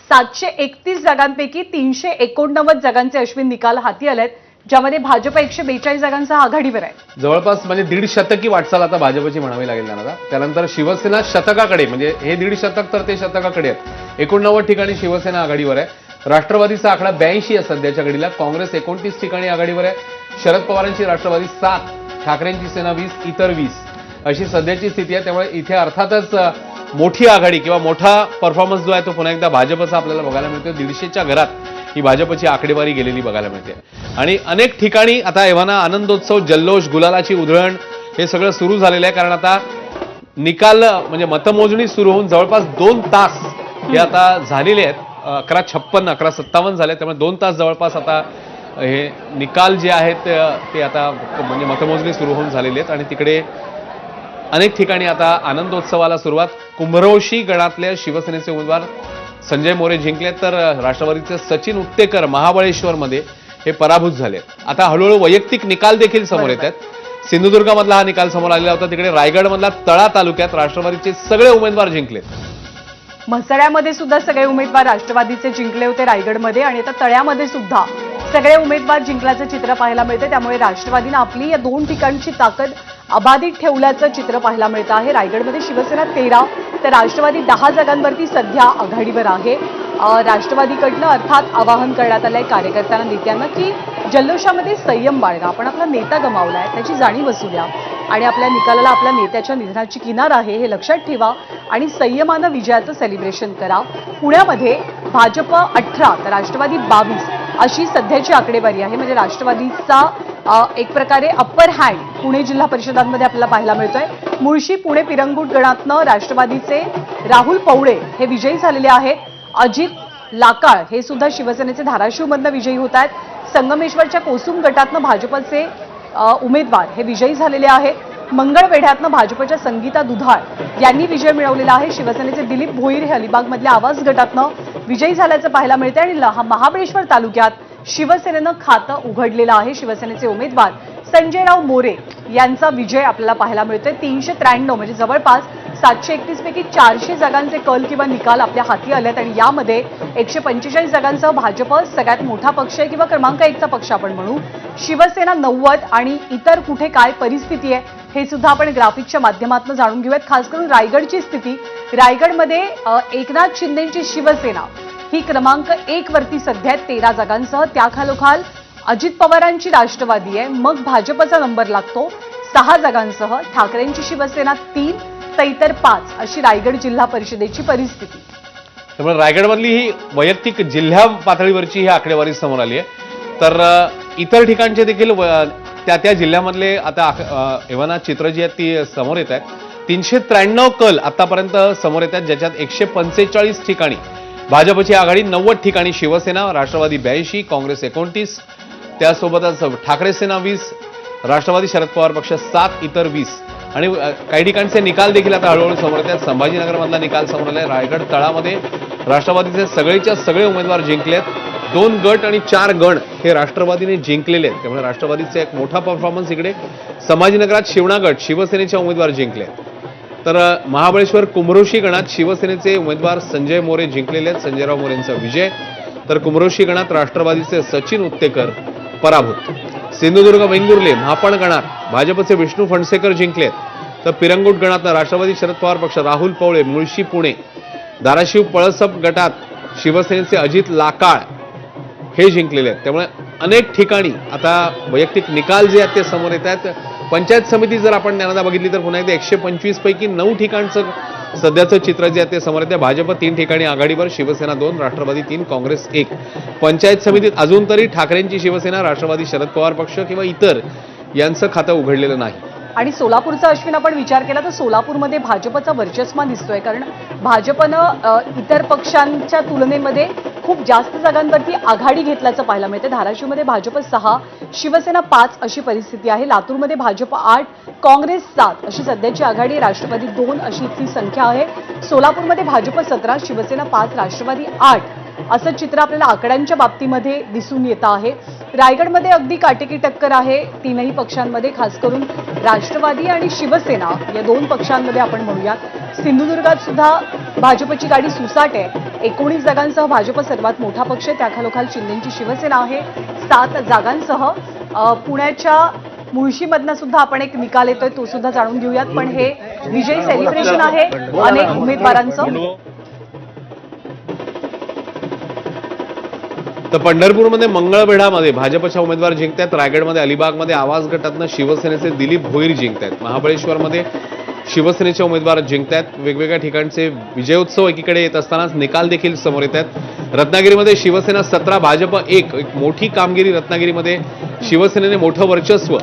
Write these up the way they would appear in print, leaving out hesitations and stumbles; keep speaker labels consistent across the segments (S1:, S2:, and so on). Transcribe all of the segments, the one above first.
S1: 731 जागांपैकी 389 जागांचे अश्विन निकाल हाती आलेत, ज्यामध्ये भाजप 142 जागांचा आघाडीवर आहे.
S2: जवळपास म्हणजे 1.5 शतकी वाटचाल आता भाजपची म्हणावी लागेल त्यांना. त्यानंतर शिवसेना शतकाकडे, म्हणजे हे 1.5 शतक तर ते शतकाकडे आहेत. 89 ठिकाणी शिवसेना आघाडीवर आहे. राष्ट्रवादीचा आकडा 82 आहे सध्याच्या घडीला. काँग्रेस 29 ठिकाणी आघाडीवर आहे. शरद पवारांची राष्ट्रवादी 7, ठाकरेंची सेना 20, इतर 20 अशी सध्याची स्थिती आहे. त्यामुळे इथे अर्थातच मोठी आघाडी किंवा मोठा परफॉर्मन्स जो आहे तो पुन्हा एकदा भाजपचा आपल्याला बघायला मिळतो. 150च्या घरात ही भाजपची आकडेवारी गेलेली बघायला मिळते. आणि अनेक ठिकाणी आता एव्हाना आनंदोत्सव, जल्लोष, गुलालाची उधळण हे सगळं सुरू झालेलं आहे. कारण आता निकाल म्हणजे मतमोजणी सुरू होऊन जवळपास 2 तास हे आता झालेले आहेत. 11:56, 11:57 झाले. त्यामुळे 2 तास जवळपास आता हे निकाल जे आहेत ते आता म्हणजे मतमोजणी सुरू होऊन झालेली आहेत. आणि तिकडे अनेक ठिकाणी आता आनंदोत्सवाला सुरुवात. कुंभरोशी गणातल्या शिवसेनेचे उमेदवार संजय मोरे जिंकले, तर राष्ट्रवादीचे सचिन उत्तेकर महाबळेश्वरमध्ये हे पराभूत झाले. आता हळूहळू वैयक्तिक निकाल देखील समोर येत आहेत. सिंधुदुर्गामधला हा निकाल समोर आलेला होता. तिकडे रायगडमधला तळा तालुक्यात राष्ट्रवादीचे सगळे उमेदवार जिंकले.
S1: म्हसळ्यामध्ये सुद्धा सगळे उमेदवार राष्ट्रवादीचे जिंकले होते रायगडमध्ये, आणि आता तळ्यामध्ये सुद्धा सगळे उमेदवार जिंकल्याचं चित्र पाहायला मिळते. त्यामुळे राष्ट्रवादीनं आपली या 2 ठिकाणची ताकद अबाधित ठेवल्याचं चित्र पाहायला मिळतं आहे. रायगडमध्ये शिवसेना 13 तर राष्ट्रवादी 10 जागांवरती सध्या आघाडीवर आहे. राष्ट्रवादीकडनं अर्थात आवाहन करण्यात आलंय कार्यकर्त्यांना, नेत्यांना की जल्लोषामध्ये संयम बाळगा. आपण आपला नेता गमावलाय, त्याची जाणीव असू द्या, आणि आपल्या निकालाला आपल्या नेत्याच्या निधनाची किनार आहे हे लक्षात ठेवा आणि संयमानं विजयाचं सेलिब्रेशन करा. पुण्यामध्ये भाजप 18 तर राष्ट्रवादी 22 अशी सध्याची आकडेवारी आहे. म्हणजे राष्ट्रवादीचा एक प्रकारे अप्पर हँड पुणे जिल्हा परिषदांमध्ये आपल्याला पाहायला मिळतोय. मुळशी, पुणे, पिरंगुट गणातनं राष्ट्रवादीचे राहुल पवळे हे विजयी झालेले आहेत. अजित लाकाळ हे सुद्धा शिवसेनेचे धाराशिवमधनं विजयी होत आहेत. संगमेश्वरच्या कोसुम गटातनं भाजपचे उमेदवार हे विजयी झालेले आहेत. मंगळवेढ्यातनं भाजपच्या संगीता दुधाळ यांनी विजय मिळवलेला आहे. शिवसेनेचे दिलीप भोईर हे अलिबागमधल्या आवास गटातनं विजयी झाल्याचं पाहायला मिळतंय. आणि महाबळेश्वर तालुक्यात शिवसेनेनं खातं उघडलेलं आहे. शिवसेनेचे उमेदवार संजयराव मोरे यांचा विजय आपल्याला पाहायला मिळतोय. 393 म्हणजे जवळपास 731 पैकी 400 जागांचे कल किंवा निकाल आपल्या हाती आलेत. आणि यामध्ये 145 जागांसह भाजप सगळ्यात मोठा पक्ष आहे किंवा क्रमांक 1चा पक्ष आपण म्हणू. शिवसेना 90 आणि इतर कुठे काय परिस्थिती आहे हे सुद्धा आपण ग्राफिकच्या माध्यमातून जाणून घेऊयात. खास करून रायगडची स्थिती. रायगडमध्ये एकनाथ शिंदेची शिवसेना ही क्रमांक 1 वरती सध्या 13 जागांसह. त्याखालोखाल अजित पवारांची राष्ट्रवादी आहे, मग भाजपचा नंबर लागतो 6 जागांसह. ठाकरेंची शिवसेना 3 तर इतर 5 अशी रायगड जिल्हा परिषदेची परिस्थिती.
S2: त्यामुळे रायगडमधली ही वैयक्तिक जिल्हा पातळीवरची ही आकडेवारी समोर आली आहे. तर इतर ठिकाणचे देखील त्या जिल्ह्यामधले आता एव्हाना चित्र जी आहेत ती समोर येत आहेत. 393 कल आतापर्यंत समोर येत आहेत, ज्याच्यात 145 ठिकाणी भाजपची आघाडी, 90 ठिकाणी शिवसेना, राष्ट्रवादी 82, काँग्रेस 29, त्यासोबतच ठाकरे सेना 20, राष्ट्रवादी शरद पवार पक्ष 7, इतर 20. आणि काही ठिकाणचे निकाल देखील आता हळूहळू समोर येत आहेत. संभाजीनगरमधला निकाल समोर आलाय. रायगड तळामध्ये राष्ट्रवादीचे सगळेच्या सगळे उमेदवार जिंकलेत. 2 गट आणि 4 गण हे राष्ट्रवादीने जिंकलेले आहेत. त्यामुळे राष्ट्रवादीचा एक मोठा परफॉर्मन्स इकडे. संभाजीनगरात शिवणा गट शिवसेनेचे उमेदवार जिंकले. तर महाबळेश्वर कुंभरोशी गणात शिवसेनेचे उमेदवार संजय मोरे जिंकलेले आहेत. संजयराव मोरेंचा विजय. तर कुंभरोशी गणात राष्ट्रवादीचे सचिन उत्तेकर पराभूत. सिंधुदुर्ग, वेंगुर्ले, महापण गणात भाजपचे विष्णू फणसेकर जिंकलेत. तर पिरंगुट गणात राष्ट्रवादी शरद पवार पक्ष राहुल पवळे, मुळशी, पुणे, धाराशिव, पळसप गटात शिवसेनेचे अजित लाकाळ हे जिंकलेले आहेत. त्यामुळे अनेक ठिकाणी आता वैयक्तिक निकाल जे आहेत ते समोर येत आहेत. पंचायत समिती जर आपण ज्ञानदा बघितली तर पुन्हा एकदा 125 पैकी 9 ठिकाणचं सध्याचं चित्र जे आहे ते समोर येते. भाजप 3 ठिकाणी आघाडीवर, शिवसेना 2, राष्ट्रवादी 3, काँग्रेस 1. पंचायत समितीत अजून तरी ठाकरेंची शिवसेना, राष्ट्रवादी शरद पवार पक्ष किंवा इतर यांचं खातं उघडलेलं नाही.
S1: आणि सोलापूरचा अश्विन आपण विचार केला तर सोलापूरमध्ये भाजपचा वर्चस्व दिसतोय. कारण भाजपनं इतर पक्षांच्या तुलनेमध्ये खूप जास्त जागांवरती आघाडी घेतल्याचं पाहायला मिळते. धाराशिवमध्ये भाजप 6, शिवसेना 5 अशी परिस्थिती आहे. लातूरमध्ये भाजप 8, काँग्रेस 7 अशी सध्याची आघाडी, राष्ट्रवादी 2 अशी इथली संख्या आहे. सोलापूरमध्ये भाजप 17, शिवसेना 5, राष्ट्रवादी 8 असं चित्र आपल्याला आकड्यांच्या बाबतीमध्ये दिसून येतं आहे. रायगडमध्ये अगदी काटेकी टक्कर आहे तीनही पक्षांमध्ये, खास करून राष्ट्रवादी आणि शिवसेना या दोन पक्षांमध्ये आपण म्हणूयात. सिंधुदुर्गात सुद्धा भाजपची गाडी सुसाट आहे. 19 जागांसह भाजप सर्वात मोठा पक्ष आहे, त्याखालोखाल शिंदेची शिवसेना आहे 7 जागांसह. पुण्याच्या मुळशीमधनं सुद्धा आपण एक निकाल येतोय, तो सुद्धा जाणून घेऊयात. पण हे विजय सेलिब्रेशन आहे अनेक उमेदवारांचं.
S2: तर पंढरपूरमध्ये मंगळवेढामध्ये भाजपच्या उमेदवार जिंकतायत. रायगडमध्ये अलिबागमध्ये आवाज गटातनं शिवसेनेचे दिलीप भोईर जिंकतायत. महाबळेश्वरमध्ये शिवसेनेचे उमेदवार जिंकतायत. वेगवेगळ्या ठिकाणचे विजयोत्सव एकीकडे येत असतानाच निकाल देखील समोर येत आहेत. रत्नागिरीमध्ये शिवसेना 17 भाजप 1, एक मोठी कामगिरी रत्नागिरीमध्ये शिवसेनेने मोठं वर्चस्व.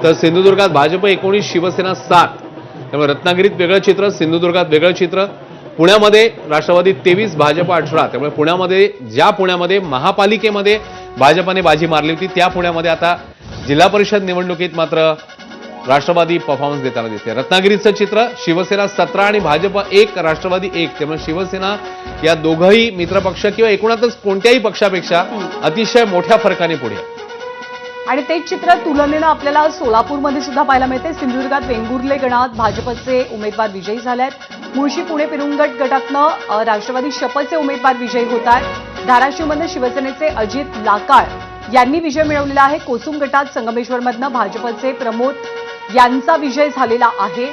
S2: तर सिंधुदुर्गात भाजप 19 शिवसेना 7. त्यामुळे रत्नागिरीत वेगळं चित्र, सिंधुदुर्गात वेगळं चित्र. पुण्यामध्ये राष्ट्रवादी 23 भाजप 18. त्यामुळे पुण्यामध्ये महापालिकेमध्ये भाजपने बाजी मारली होती, त्या पुण्यामध्ये आता जिल्हा परिषद निवडणुकीत मात्र राष्ट्रवादी परफॉर्मन्स देताना दिसते. रत्नागिरीचं चित्र शिवसेना 17 आणि भाजप 1, राष्ट्रवादी 1. त्यामुळे शिवसेना या दोघंही मित्रपक्ष किंवा एकूणातच कोणत्याही पक्षापेक्षा अतिशय मोठ्या फरकाने पुढे आहे.
S1: आणि तेच चित्र तुलनेनं आपल्याला सोलापूरमध्ये सुद्धा पाहायला मिळते. सिंधुदुर्गात वेंगुर्ले गणात भाजपचे उमेदवार विजयी झाले आहेत. मुळशी पुणे पिरुंगट गटातनं राष्ट्रवादी शपथचे उमेदवार विजयी होत आहेत. धाराशिवमध्ये शिवसेनेचे अजित लाकाळ यांनी विजय मिळवलेला आहे. कोसुम गटात संगमेश्वरमधनं भाजपचे प्रमोद यांचा विजय झालेला आहे.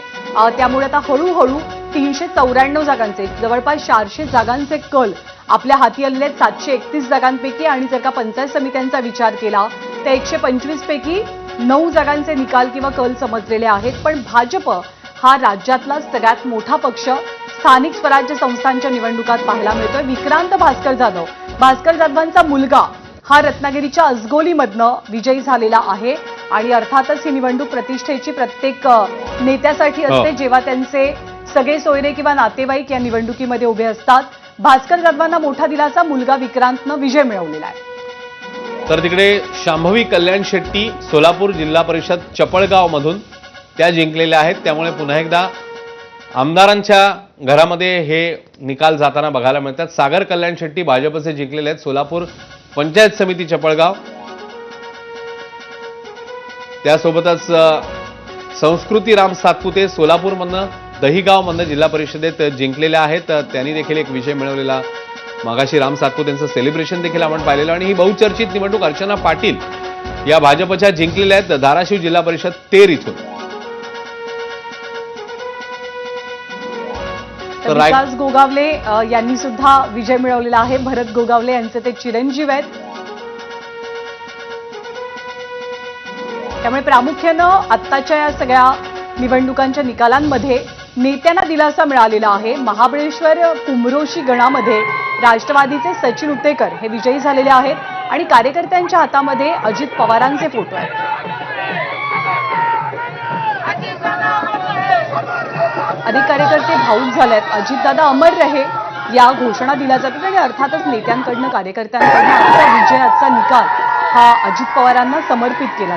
S1: त्यामुळे आता हळूहळू 394 जागांचे जवळपास 400 जागांचे कल आपल्या हाती आलेले आहेत 731 जागांपैकी. आणि जर का पंचायत समित्यांचा विचार केला तर 125 पैकी 9 जागांचे निकाल किंवा कल समजलेले आहेत. पण भाजप हा राज्यातला सगळ्यात मोठा पक्ष स्थानिक स्वराज्य संस्थांच्या निवडणुकात पाहायला मिळतोय. विक्रांत भास्कर जाधवांचा मुलगा हा रत्नागिरीच्या अजगोलीमधनं विजयी झालेला आहे. आणि अर्थातच ही निवडणूक प्रतिष्ठेची प्रत्येक नेत्यासाठी असते जेव्हा त्यांचे सगळे सोयरे किंवा नातेवाईक या निवडणुकीमध्ये उभे असतात. भास्कर जाधवांना मोठा दिलासा मुलगा विक्रांतनं विजय मिळवलेला आहे.
S2: तर तिकडे शांभवी कल्याण शेट्टी सोलापूर जिल्हा परिषद चपळगाव मधून त्या जिंकलेल्या आहेत. त्यामुळे पुन्हा एकदा आमदारांच्या घरामध्ये हे निकाल जाताना बघायला मिळतात. सागर कल्याण शेट्टी भाजपचे जिंकलेले आहेत सोलापूर पंचायत समिती चपळगाव. त्यासोबतच संस्कृती राम सातपुते सोलापूरमधनं दहिगावमधनं जिल्हा परिषदेत जिंकलेल्या आहेत. त्यांनी देखील एक विजय मिळवलेला. मागाशी राम सातपुतेंचं सेलिब्रेशन देखील आपण पाहिलेलं. आणि ही बहुचर्चित निवडणूक अर्चना पाटील या भाजपच्या जिंकलेल्या आहेत धाराशिव जिल्हा परिषद 13 इथून.
S1: तर विकास गोगावले यांनी सुद्धा विजय मिळवलेला आहे. भरत गोगावले यांचे ते चिरंजीव आहेत. त्यामुळे प्रामुख्यानं आत्ताच्या या सगळ्या निवडणुकांच्या निकालांमध्ये नेत्यांना दिलासा मिळालेला आहे. महाबळेश्वर कुमरोशी गणामध्ये राष्ट्रवादीचे सचिन उत्तेकर हे विजयी झालेले आहेत. आणि कार्यकर्त्यांच्या हातामध्ये अजित पवारांचे फोटो आहेत. अनेक कार्यकर्ते भाऊक झालेत. अजितदादा अमर रहे या घोषणा दिल्या जातात. आणि अर्थातच नेत्यांकडनं कार्यकर्त्यांकडनं आजचा विजय, आजचा निकाल हा अजित पवारांना समर्पित केला जातो.